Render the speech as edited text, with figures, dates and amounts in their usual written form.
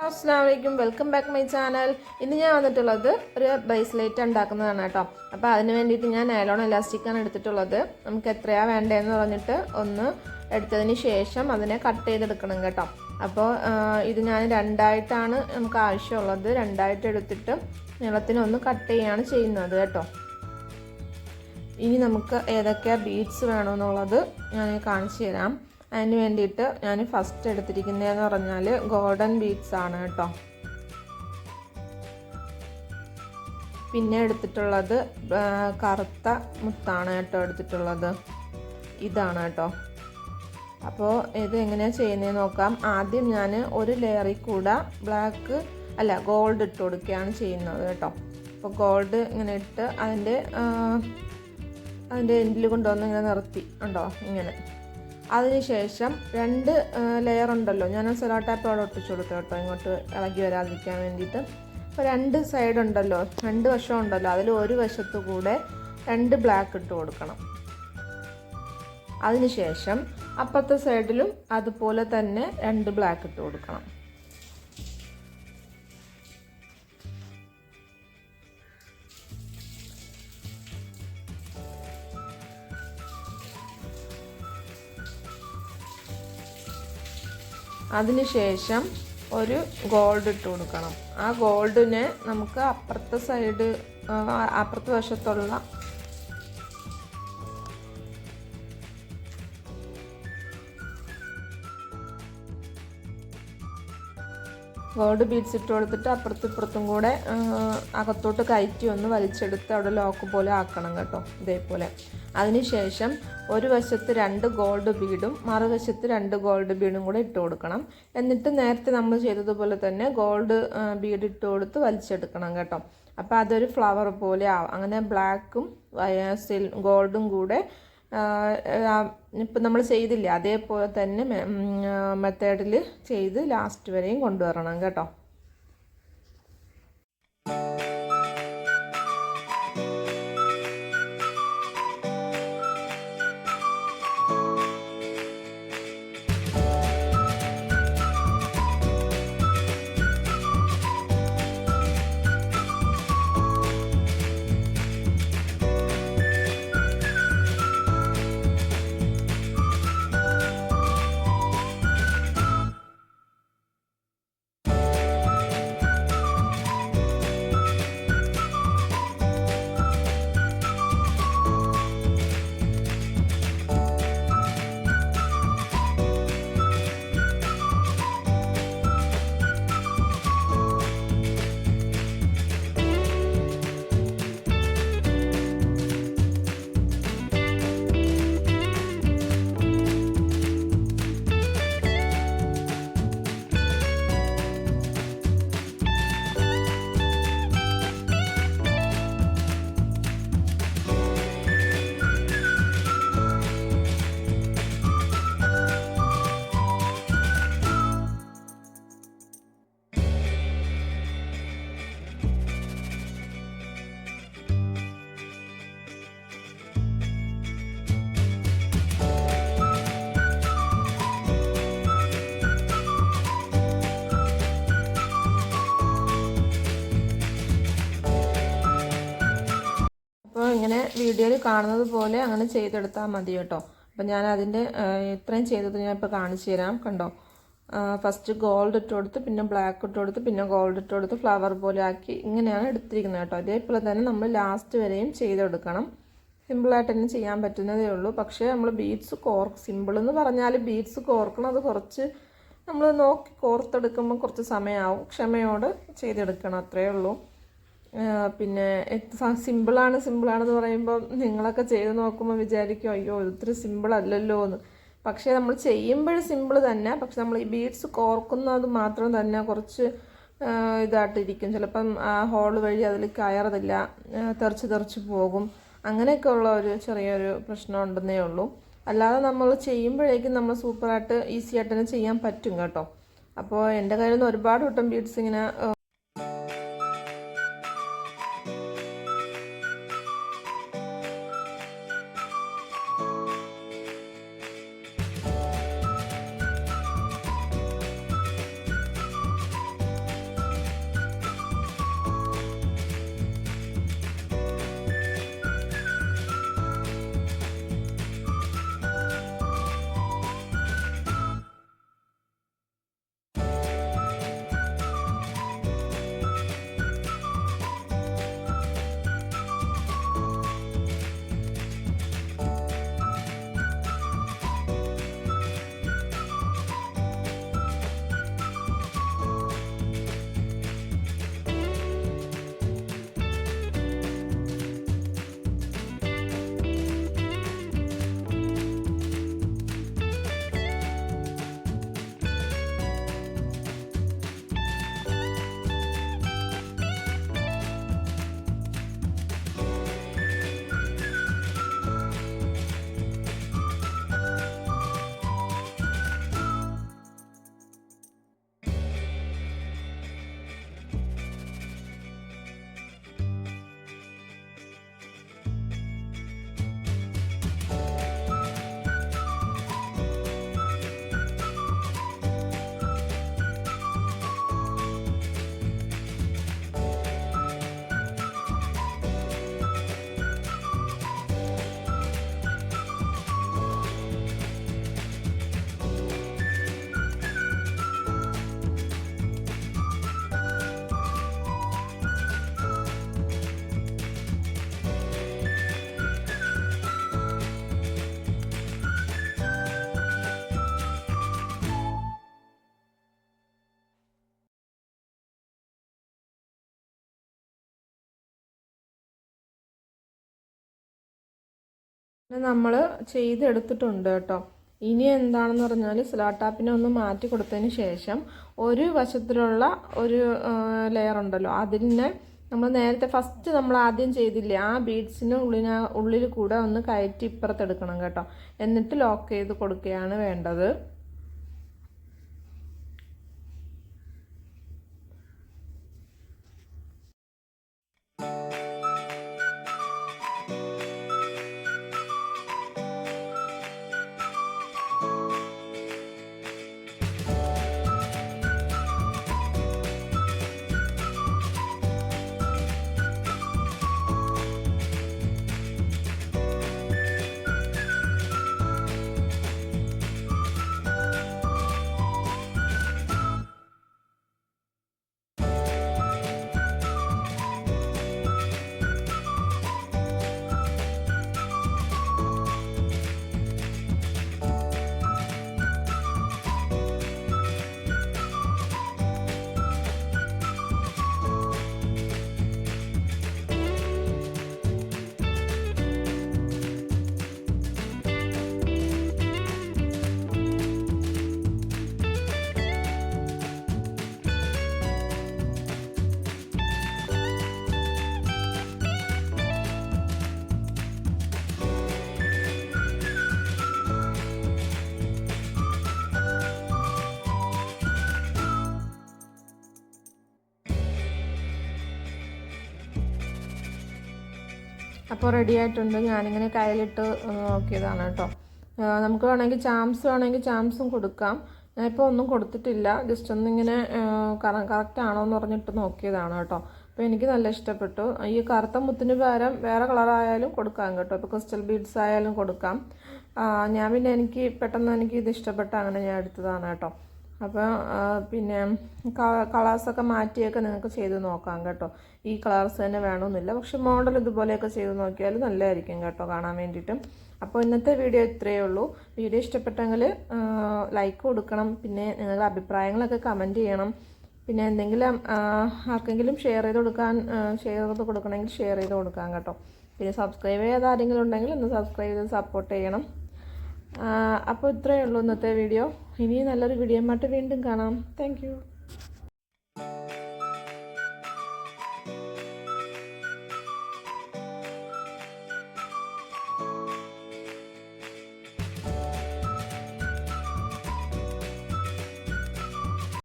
അസ്സലാമലൈക്കും, welcome back my channel. ഇന്ന് ഞാൻ വന്നിട്ടുള്ളത് ഒരു ബ്രേസ്ലെറ്റ് ഉണ്ടാക്കുന്നതാണ് കേട്ടോ. അപ്പോൾ അതിന് വേണ്ടിയിട്ട് ഞാൻ നൈലോൺ ഇലാസ്റ്റിക്കാണ് എടുത്തിട്ടുള്ളത്. നമുക്ക് എത്രയാണ് വേണ്ടതെന്ന് പറഞ്ഞിട്ട് ഒന്ന് എടുത്തതിന് ശേഷം അതിനെ കട്ട് ചെയ്തെടുക്കണം കേട്ടോ. അപ്പോൾ ഇത് ഞാൻ രണ്ടായിട്ടാണ് നമുക്ക് ആവശ്യമുള്ളത്. രണ്ടായിട്ട് എടുത്തിട്ട് നീളത്തിനൊന്ന് കട്ട് ചെയ്യുകയാണ് ചെയ്യുന്നത് കേട്ടോ. ഇനി നമുക്ക് ഏതൊക്കെയാണ് ബീഡ്സ് വേണമെന്നുള്ളത് ഞാൻ കാണിച്ചു തരാം. അതിന് വേണ്ടിയിട്ട് ഞാൻ ഫസ്റ്റ് എടുത്തിരിക്കുന്നതെന്ന് പറഞ്ഞാൽ ഗോൾഡൻ ബീഡ്സ് ആണ് കേട്ടോ. പിന്നെ എടുത്തിട്ടുള്ളത് കറുത്ത മുത്താണ് കേട്ടോ എടുത്തിട്ടുള്ളത്. ഇതാണ് കേട്ടോ. അപ്പോൾ ഇത് എങ്ങനെയാണ് ചെയ്യുന്നതെന്ന് നോക്കാം. ആദ്യം ഞാൻ ഒരു ലെയറിൽ കൂടെ ഗോൾഡ് ഇട്ട് കൊടുക്കുകയാണ് ചെയ്യുന്നത് കേട്ടോ. അപ്പോൾ ഗോൾഡ് ഇങ്ങനെ ഇട്ട് അതിൻ്റെ എൻഡിൽ കൊണ്ടുവന്ന് ഇങ്ങനെ നിർത്തി ഉണ്ടോ ഇങ്ങനെ. അതിനുശേഷം രണ്ട് ലെയർ ഉണ്ടല്ലോ, ഞാൻ സെലോ ടാപ്പ് അവിടെ ഒട്ടിച്ചു കൊടുത്തു കേട്ടോ, ഇങ്ങോട്ട് ഇളകി വരാതിരിക്കാൻ വേണ്ടിയിട്ട്. അപ്പോൾ രണ്ട് സൈഡ് ഉണ്ടല്ലോ, രണ്ട് വശം ഉണ്ടല്ലോ, അതിൽ ഒരു വശത്തു കൂടെ രണ്ട് ബ്ലാക്ക് ഇട്ട് കൊടുക്കണം. അതിനുശേഷം അപ്പുറത്തെ സൈഡിലും അതുപോലെ തന്നെ രണ്ട് ബ്ലാക്ക് ഇട്ട് കൊടുക്കണം. അതിനുശേഷം ഒരു ഗോൾഡ് ഇട്ട് കൊടുക്കണം. ആ ഗോൾഡിനെ നമുക്ക് അപ്പുറത്തെ വശത്തുള്ള ഗോൾഡ് ബീഡ്സ് ഇട്ട് കൊടുത്തിട്ട് അപ്പുറത്തും കൂടെ അകത്തോട്ട് കയറ്റി ഒന്ന് വലിച്ചെടുത്ത് അവിടെ ലോക്ക് പോലെ ആക്കണം കേട്ടോ, ഇതേപോലെ. അതിനുശേഷം ഒരു വശത്ത് രണ്ട് ഗോൾഡ് ബീഡും മറുവശത്ത് രണ്ട് ഗോൾഡ് ബീഡും കൂടെ ഇട്ട് കൊടുക്കണം. എന്നിട്ട് നേരത്തെ നമ്മൾ ചെയ്തതുപോലെ തന്നെ ഗോൾഡ് ബീഡ് ഇട്ട് കൊടുത്ത് വലിച്ചെടുക്കണം കേട്ടോ. അപ്പോൾ അതൊരു ഫ്ലവർ പോലെ ആവും. അങ്ങനെ ബ്ലാക്കും ഗോൾഡും കൂടെ ഇപ്പം നമ്മൾ ചെയ്തില്ല അതേപോലെ തന്നെ മെത്തേഡിൽ ചെയ്ത് ലാസ്റ്റ് വരെയും കൊണ്ടുവരണം കേട്ടോ. ഇങ്ങനെ വീഡിയോയിൽ കാണുന്നത് പോലെ അങ്ങനെ ചെയ്തെടുത്താൽ മതി കേട്ടോ. അപ്പം ഞാൻ അതിൻ്റെ ഇത്രയും ചെയ്തത് ഞാൻ ഇപ്പോൾ കാണിച്ചു തരാം. കണ്ടോ, ഫസ്റ്റ് ഗോൾഡ് ഇട്ട് കൊടുത്ത് പിന്നെ ബ്ലാക്ക് ഇട്ട് കൊടുത്ത് പിന്നെ ഗോൾഡ് ഇട്ട് കൊടുത്ത് ഫ്ലവർ പോലെ ആക്കി ഇങ്ങനെയാണ് എടുത്തിരിക്കുന്നത് കേട്ടോ. അതേപോലെ തന്നെ നമ്മൾ ലാസ്റ്റ് വരെയും ചെയ്തെടുക്കണം. സിമ്പിളായിട്ട് തന്നെ ചെയ്യാൻ പറ്റുന്നതേ ഉള്ളൂ. പക്ഷേ നമ്മൾ ബീഡ്സ് സിമ്പിൾ എന്ന് പറഞ്ഞാൽ ബീഡ്സ് കോർക്കണത് കുറച്ച് നമ്മൾ നോക്കി കോർത്തെടുക്കുമ്പോൾ കുറച്ച് സമയമാവും. ക്ഷമയോട് ചെയ്തെടുക്കണം, അത്രയേ ഉള്ളൂ. പിന്നെ സിമ്പിളാണെന്ന് പറയുമ്പോൾ നിങ്ങളൊക്കെ ചെയ്ത് നോക്കുമ്പോൾ വിചാരിക്കും അയ്യോ ഇത്ര സിമ്പിൾ അല്ലല്ലോ എന്ന്. പക്ഷേ നമ്മൾ ചെയ്യുമ്പോൾ സിമ്പിൾ തന്നെ. പക്ഷെ നമ്മൾ ഈ ബീഡ്സ് കോർക്കുന്നത് മാത്രം തന്നെ കുറച്ച് ഇതായിട്ടിരിക്കും. ചിലപ്പം ആ ഹോൾ വഴി അതിൽ കയറതില്ല, തെറിച്ച് പോകും. അങ്ങനെയൊക്കെ ഉള്ള ഒരു ചെറിയൊരു പ്രശ്നം ഉണ്ടെന്നേ ഉള്ളൂ. അല്ലാതെ നമ്മൾ ചെയ്യുമ്പോഴേക്കും നമ്മൾ സൂപ്പറായിട്ട് ഈസി ആയിട്ട് തന്നെ ചെയ്യാൻ പറ്റും കേട്ടോ. അപ്പോൾ എൻ്റെ കയ്യിൽ നിന്ന് ഒരുപാട് വട്ടം ബീഡ്സ് ഇങ്ങനെ നമ്മൾ ചെയ്തെടുത്തിട്ടുണ്ട് കേട്ടോ. ഇനി എന്താണെന്ന് പറഞ്ഞാൽ സ്ലാട്ടാപ്പിനെ ഒന്ന് മാറ്റി കൊടുത്തതിന് ശേഷം ഒരു വശത്തിലുള്ള ഒരു ലെയർ ഉണ്ടല്ലോ, അതിനെ നമ്മൾ നേരത്തെ ഫസ്റ്റ് നമ്മൾ ആദ്യം ചെയ്തില്ലേ ആ ബീഡ്സിന് ഉള്ളിൽ കൂടെ ഒന്ന് കയറ്റി ഇപ്പുറത്തെടുക്കണം കേട്ടോ. എന്നിട്ട് ലോക്ക് ചെയ്ത് കൊടുക്കുകയാണ് വേണ്ടത്. അപ്പോൾ റെഡി ആയിട്ടുണ്ട്. ഞാനിങ്ങനെ കയ്യിലിട്ട് നോക്കിയതാണ് കേട്ടോ. നമുക്ക് വേണമെങ്കിൽ ചാംസ് വേണമെങ്കിൽ ചാംസും കൊടുക്കാം. ഞാനിപ്പോൾ ഒന്നും കൊടുത്തിട്ടില്ല, ജസ്റ്റ് ഒന്നിങ്ങനെ കറക്റ്റ് ആണോ എന്ന് പറഞ്ഞിട്ട് നോക്കിയതാണ് കേട്ടോ. അപ്പോൾ എനിക്ക് നല്ല ഇഷ്ടപ്പെട്ടു. ഈ കറുത്ത മുത്തിന് പകരം വേറെ കളറായാലും കൊടുക്കാം കേട്ടോ. ഇപ്പോൾ ക്രിസ്റ്റൽ ബീഡ്സ് ആയാലും കൊടുക്കാം. ഞാൻ പിന്നെ എനിക്ക് പെട്ടെന്ന് ഇത് ഇഷ്ടപ്പെട്ട അങ്ങനെ ഞാൻ എടുത്തതാണ് കേട്ടോ. അപ്പോൾ പിന്നെ കളേഴ്സൊക്കെ മാറ്റിയൊക്കെ നിങ്ങൾക്ക് ചെയ്ത് നോക്കാം കേട്ടോ. ഈ കളേഴ്സ് തന്നെ വേണമെന്നില്ല, പക്ഷെ മോഡൽ ഇതുപോലെയൊക്കെ ചെയ്ത് നോക്കിയാൽ നല്ലതായിരിക്കും കേട്ടോ കാണാൻ വേണ്ടിയിട്ടും. അപ്പോൾ ഇന്നത്തെ വീഡിയോ ഇത്രയേ ഉള്ളൂ. വീഡിയോ ഇഷ്ടപ്പെട്ടെങ്കിൽ ലൈക്ക് കൊടുക്കണം, പിന്നെ നിങ്ങളുടെ അഭിപ്രായങ്ങളൊക്കെ കമൻറ്റ് ചെയ്യണം. പിന്നെ എന്തെങ്കിലും ആർക്കെങ്കിലും ഷെയർ ചെയ്ത് കൊടുക്കണമെങ്കിൽ ഷെയർ ചെയ്ത് കൊടുക്കാം കേട്ടോ. പിന്നെ സബ്സ്ക്രൈബ് ചെയ്യാതെ ആരെങ്കിലും ഉണ്ടെങ്കിൽ ഒന്ന് സബ്സ്ക്രൈബ് ചെയ്ത് സപ്പോർട്ട് ചെയ്യണം. അപ്പോൾ ഇത്രയേ ഉള്ളൂ ഇന്നത്തെ വീഡിയോ. ഇനി നല്ലൊരു വീഡിയോ ആയിട്ട് വീണ്ടും കാണാം. താങ്ക്